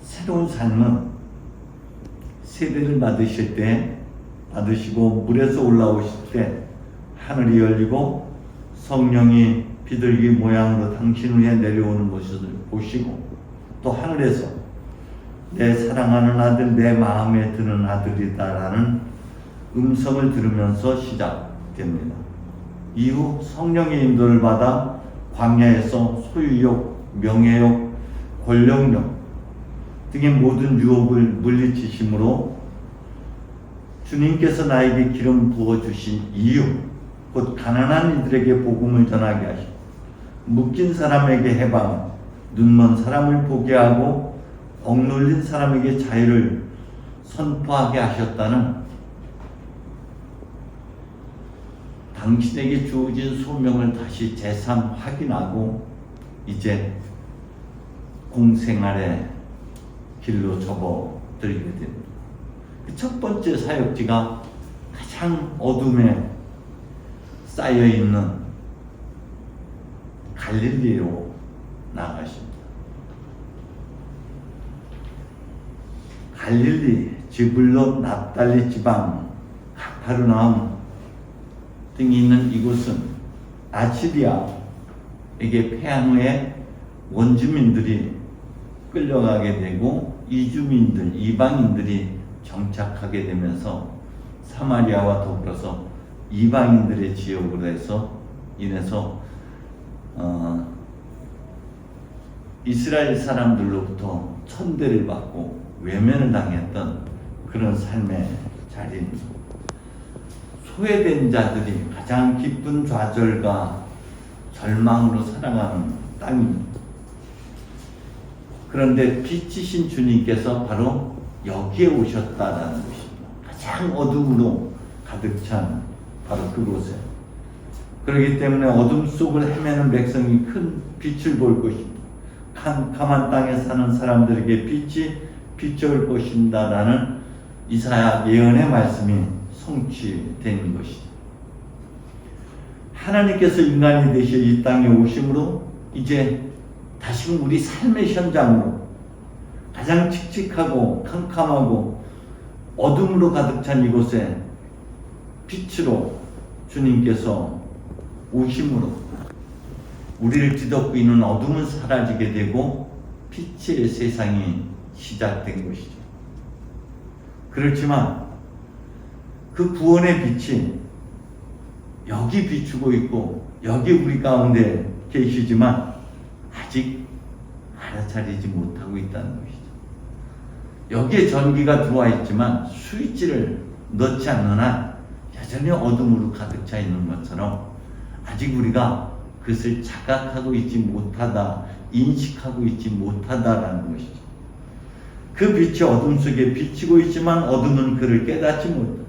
새로운 삶은 세례를 받으시고 물에서 올라오실 때 하늘이 열리고 성령이 비둘기 모양으로 당신 위에 내려오는 것을 보시고, 또 하늘에서 내 사랑하는 아들, 내 마음에 드는 아들이다라는 음성을 들으면서 시작됩니다. 이후 성령의 인도를 받아 광야에서 소유욕, 명예욕, 권력욕 등의 모든 유혹을 물리치심으로 주님께서 나에게 기름 부어주신 이유, 곧 가난한 이들에게 복음을 전하게 하시고 묶인 사람에게 해방, 눈먼 사람을 보게 하고 억눌린 사람에게 자유를 선포하게 하셨다는 당신에게 주어진 소명을 다시 재삼 확인하고 이제 공생활의 길로 접어들게 됩니다. 첫 번째 사역지가 가장 어둠에 쌓여있는 갈릴리로 나아가십니다. 갈릴리, 지불론, 납달리 지방, 가파르나움 등이 있는 이곳은 아시리아에게 패한 후에 원주민들이 끌려가게 되고 이주민들, 이방인들이 정착하게 되면서 사마리아와 더불어서 이방인들의 지역으로 인해서 이스라엘 사람들로부터 천대를 받고 외면을 당했던 그런 삶의 자리입니다. 소외된 자들이 가장 깊은 좌절과 절망으로 살아가는 땅입니다. 그런데 빛이신 주님께서 바로 여기에 오셨다라는 것입니다. 가장 어둠으로 가득 찬 바로 그곳에. 그렇기 때문에 어둠 속을 헤매는 백성이 큰 빛을 볼 것입니다. 캄캄한 땅에 사는 사람들에게 빛이 비춰올 것입니다라는 이사야 예언의 말씀이 성취된 것이죠. 하나님께서 인간이 되셔 이 땅에 오심으로 이제 다시금 우리 삶의 현장으로 가장 칙칙하고 캄캄하고 어둠으로 가득 찬 이곳에 빛으로 주님께서 오심으로 우리를 뒤덮고 있는 어둠은 사라지게 되고 빛의 세상이 시작된 것이죠. 그렇지만 그 구원의 빛이 여기 비추고 있고 여기 우리 가운데 계시지만 아직 알아차리지 못하고 있다는 것이죠. 여기에 전기가 들어와 있지만 스위치를 넣지 않는 한 여전히 어둠으로 가득 차 있는 것처럼 아직 우리가 그것을 자각하고 있지 못하다, 인식하고 있지 못하다라는 것이죠. 그 빛이 어둠 속에 비치고 있지만 어둠은 그를 깨닫지 못하다.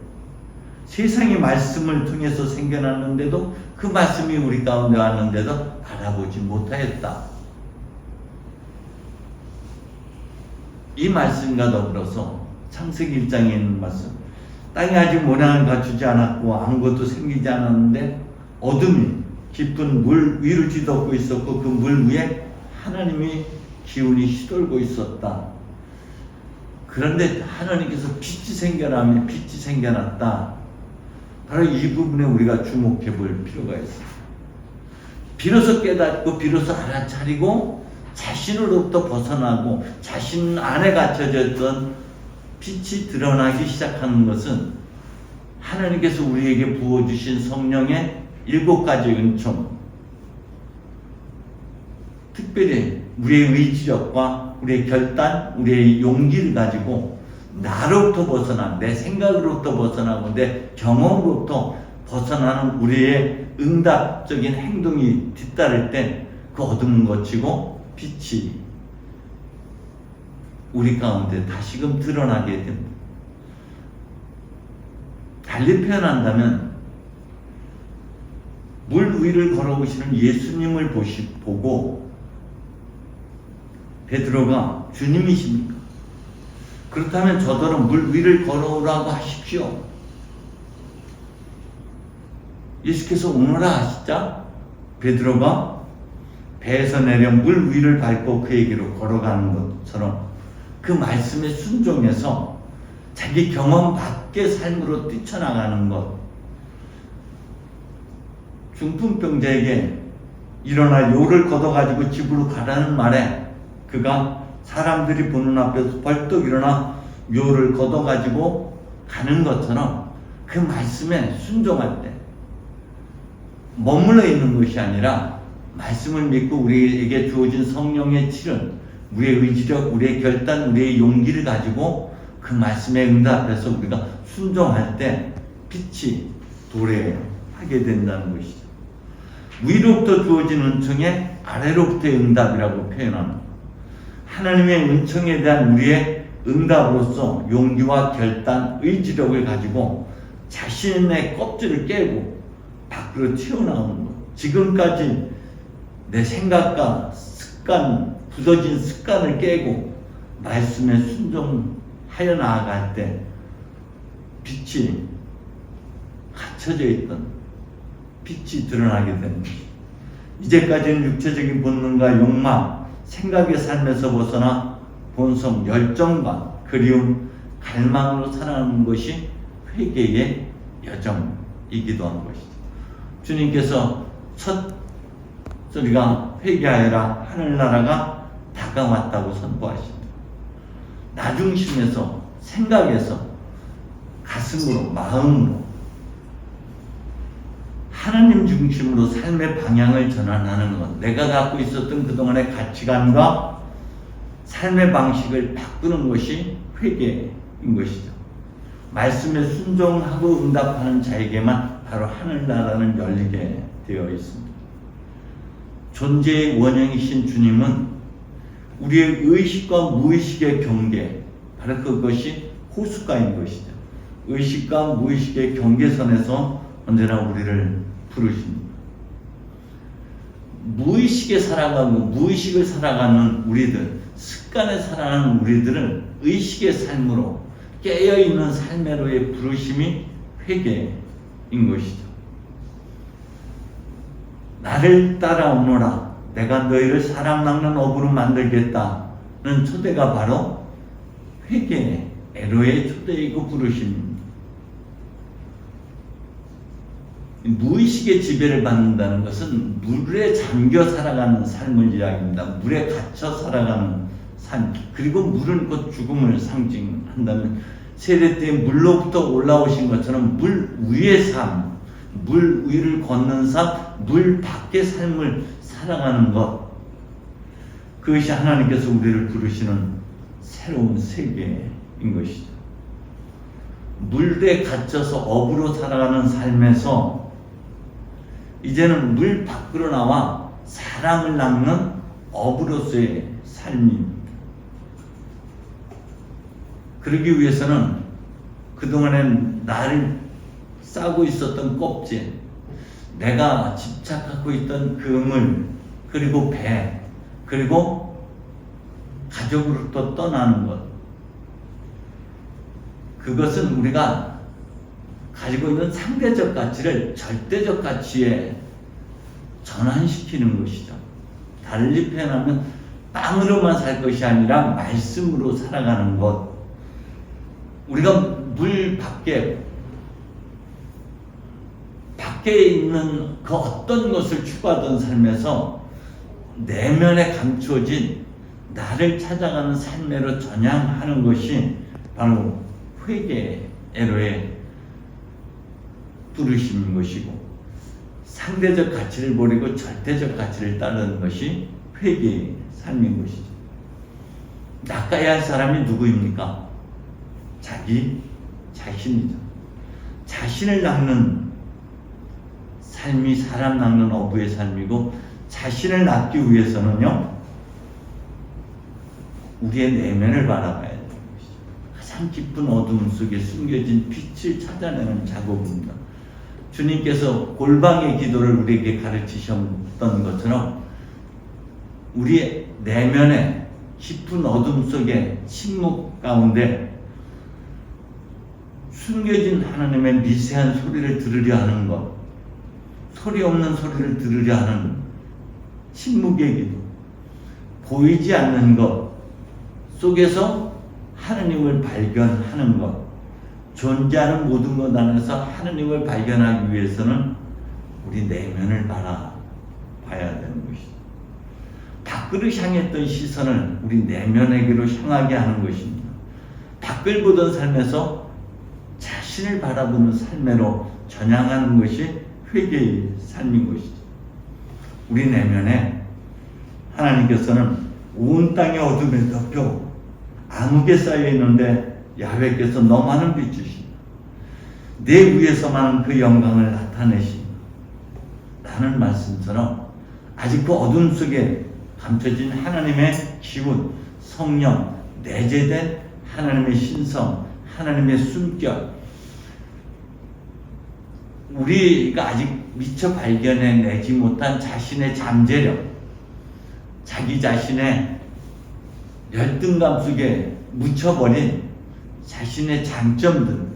세상의 말씀을 통해서 생겨났는데도 그 말씀이 우리 가운데 왔는데도 알아보지 못하였다. 이 말씀과 더불어서 창세기 1장에 있는 말씀, 땅이 아직 모양을 갖추지 않았고 아무것도 생기지 않았는데 어둠이 깊은 물 위를 뒤덮고 있었고 그 물 위에 하나님이 기운이 휘돌고 있었다. 그런데 하나님께서 빛이 생겨나면 빛이 생겨났다. 바로 이 부분에 우리가 주목해 볼 필요가 있습니다. 비로소 깨닫고 비로소 알아차리고 자신으로부터 벗어나고 자신 안에 갇혀졌던 빛이 드러나기 시작하는 것은 하나님께서 우리에게 부어주신 성령의 7가지 은총, 특별히 우리의 의지력과 우리의 결단, 우리의 용기를 가지고 나로부터 벗어난, 내 생각으로부터 벗어나고 내 경험으로부터 벗어나는 우리의 응답적인 행동이 뒤따를 때 그 어둠은 거치고 빛이 우리 가운데 다시금 드러나게 됩니다. 달리 표현한다면 물 위를 걸어오시는 예수님을 보고 베드로가 주님이십니까? 그렇다면 저더러 물 위를 걸어오라고 하십시오. 예수께서 오너라 하시자 베드로가 배에서 내려 물 위를 밟고 그에게로 걸어가는 것처럼 그 말씀에 순종해서 자기 경험 밖의 삶으로 뛰쳐나가는 것. 중풍병자에게 일어나 요를 걷어가지고 집으로 가라는 말에 그가 사람들이 보는 앞에서 벌떡 일어나 요를 걷어가지고 가는 것처럼 그 말씀에 순종할 때 머물러 있는 것이 아니라 말씀을 믿고 우리에게 주어진 성령의 칠은 우리의 의지력, 우리의 결단, 우리의 용기를 가지고 그 말씀에 응답해서 우리가 순종할 때 빛이 도래하게 된다는 것이죠. 위로부터 주어진 은총에 아래로부터의 응답이라고 표현합니다. 하나님의 은총에 대한 우리의 응답으로서 용기와 결단, 의지력을 가지고 자신의 껍질을 깨고 밖으로 튀어나오는 것. 지금까지 내 생각과 습관, 굳어진 습관을 깨고 말씀에 순종하여 나아갈 때 빛이 갇혀져 있던 빛이 드러나게 되는 것입니다. 이제까지는 육체적인 본능과 욕망, 생각의 삶에서 벗어나 본성, 열정과 그리움, 갈망으로 살아가는 것이 회개의 여정이기도 한 것이죠. 주님께서 첫 소리가 회개하여라, 하늘나라가 다가왔다고 선포하십니다. 나중심에서, 생각에서, 가슴으로, 마음으로 하나님 중심으로 삶의 방향을 전환하는 것. 내가 갖고 있었던 그동안의 가치관과 삶의 방식을 바꾸는 것이 회개인 것이죠. 말씀에 순종하고 응답하는 자에게만 바로 하늘나라는 열리게 되어 있습니다. 존재의 원형이신 주님은 우리의 의식과 무의식의 경계, 바로 그것이 호숫가인 것이죠. 의식과 무의식의 경계선에서 언제나 우리를 부르십니다. 무의식에 살아가고 무의식을 살아가는 우리들, 습관에 살아가는 우리들은 의식의 삶으로 깨어있는 삶으로의 부르심이 회개인 것이죠. 나를 따라오너라, 내가 너희를 사람 낚는 어부로 만들겠다는 초대가 바로 회개, 에로의 초대이고 부르심입니다. 무의식의 지배를 받는다는 것은 물에 잠겨 살아가는 삶을 이야기합니다. 물에 갇혀 살아가는 삶, 그리고 물은 곧 죽음을 상징한다면 세례 때 물로부터 올라오신 것처럼 물 위의 삶, 물 위를 걷는 삶, 물 밖의 삶을 살아가는 것, 그것이 하나님께서 우리를 부르시는 새로운 세계인 것이죠. 물에 갇혀서 어부로 살아가는 삶에서 이제는 물 밖으로 나와 사람을 낚는 어부로서의 삶입니다. 그러기 위해서는 그동안에 나를 싸고 있었던 껍질, 내가 집착하고 있던 그물, 그리고 배, 그리고 가족으로부터 떠나는 것, 그것은 우리가 가지고 있는 상대적 가치를 절대적 가치에 전환시키는 것이죠. 달리 표현하면 빵으로만 살 것이 아니라 말씀으로 살아가는 것. 우리가 물 밖에 있는 그 어떤 것을 추구하던 삶에서 내면에 감추어진 나를 찾아가는 삶으로 전향하는 것이 바로 회개로의 부르심인 것이고, 상대적 가치를 버리고 절대적 가치를 따르는 것이 회개의 삶인 것이죠. 낚아야 할 사람이 누구입니까? 자기 자신이죠. 자신을 낚는 삶이 사람 낚는 어부의 삶이고, 자신을 낚기 위해서는요, 우리의 내면을 바라봐야 되는 것이죠. 가장 깊은 어둠 속에 숨겨진 빛을 찾아내는 작업입니다. 주님께서 골방의 기도를 우리에게 가르치셨던 것처럼 우리의 내면의 깊은 어둠 속에 침묵 가운데 숨겨진 하나님의 미세한 소리를 들으려 하는 것, 소리 없는 소리를 들으려 하는 침묵의 기도, 보이지 않는 것 속에서 하느님을 발견하는 것, 존재하는 모든 것 안에서 하느님을 발견하기 위해서는 우리 내면을 봐야 되는 것이죠. 밖으로 향했던 시선을 우리 내면에게로 향하게 하는 것입니다. 밖을 보던 삶에서 자신을 바라보는 삶으로 전향하는 것이 회개의 삶인 것이죠. 우리 내면에 하나님께서는 온 땅의 어둠에 덮여 암흑에 쌓여 있는데 야훼께서 너무나는 빛이시다. 내 위에서만 그 영광을 나타내신다. 라는 말씀처럼 아직 그 어둠 속에 감춰진 하나님의 기운, 성령, 내재된 하나님의 신성, 하나님의 숨결, 우리가 아직 미처 발견해내지 못한 자신의 잠재력, 자기 자신의 열등감 속에 묻혀버린 자신의 장점들,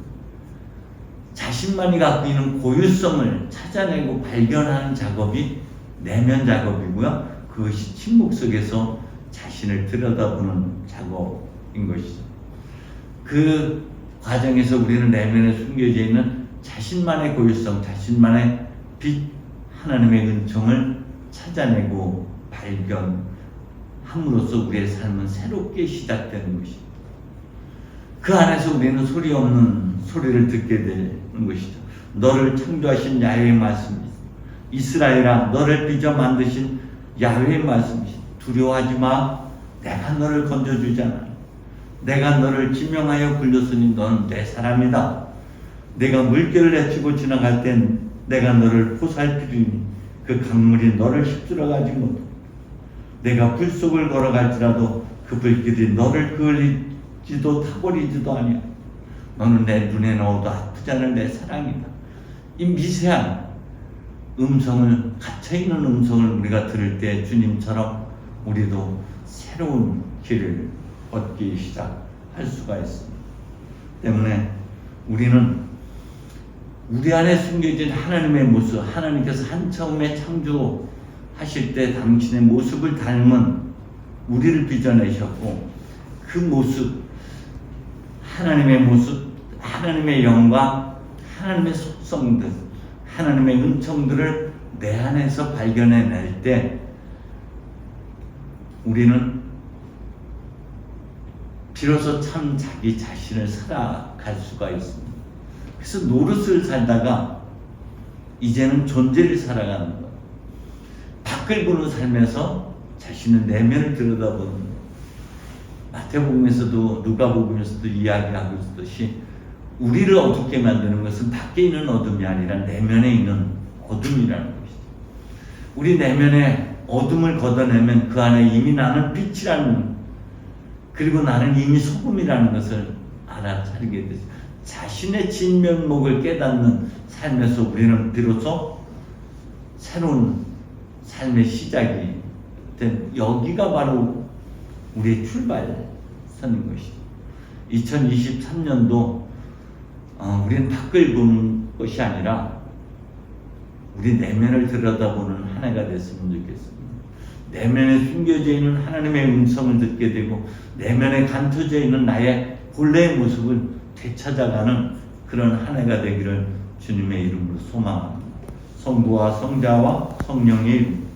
자신만이 갖고 있는 고유성을 찾아내고 발견하는 작업이 내면 작업이고요. 그것이 침묵 속에서 자신을 들여다보는 작업인 것이죠. 그 과정에서 우리는 내면에 숨겨져 있는 자신만의 고유성, 자신만의 빛, 하나님의 은총을 찾아내고 발견함으로써 우리의 삶은 새롭게 시작되는 것입니다. 그 안에서 우리는 소리 없는 소리를 듣게 되는 것이죠. 너를 창조하신 야훼의 말씀이다. 이스라엘아, 너를 빚어 만드신 야훼의 말씀이다. 두려워하지 마. 내가 너를 건져주잖아. 내가 너를 지명하여 불렀으니 너는 내 사람이다. 내가 물결을 헤치고 지나갈 땐 내가 너를 보살피리니 그 강물이 너를 휩쓸어가지 못해. 내가 불 속을 걸어갈지라도 그 불길이 너를 그을리지도 타버리지도 아니야. 너는 내 눈에 넣어도 아프지 않을 내 사랑이다. 이 미세한 음성을, 갇혀있는 음성을 우리가 들을 때 주님처럼 우리도 새로운 길을 걷기 시작할 수가 있습니다. 때문에 우리는 우리 안에 숨겨진 하나님의 모습, 하나님께서 한처음에 창조하실 때 당신의 모습을 닮은 우리를 빚어내셨고, 그 모습, 하나님의 모습, 하나님의 영광, 하나님의 속성들, 하나님의 은총들을 내 안에서 발견해낼 때 우리는 비로소 참 자기 자신을 살아갈 수가 있습니다. 그래서 노릇을 살다가 이제는 존재를 살아가는 것, 밖을 보는 삶에서 자신의 내면을 들여다보는 것. 마태복음에서도 누가복음에서도 이야기하고 있듯이 우리를 어둡게 만드는 것은 밖에 있는 어둠이 아니라 내면에 있는 어둠이라는 것이죠. 우리 내면에 어둠을 걷어내면 그 안에 이미 나는 빛이라는, 그리고 나는 이미 소금이라는 것을 알아차리게 되죠. 자신의 진면목을 깨닫는 삶에서 우리는 비로소 새로운 삶의 시작이 된, 여기가 바로 우리의 출발선인 것이죠. 2023년도 우리는 밖을 보는 것이 아니라 우리 내면을 들여다보는 한 해가 됐으면 좋겠습니다. 내면에 숨겨져 있는 하나님의 음성을 듣게 되고 내면에 감춰져 있는 나의 본래의 모습을 되찾아가는 그런 한 해가 되기를 주님의 이름으로 소망합니다. 성부와 성자와 성령의 이름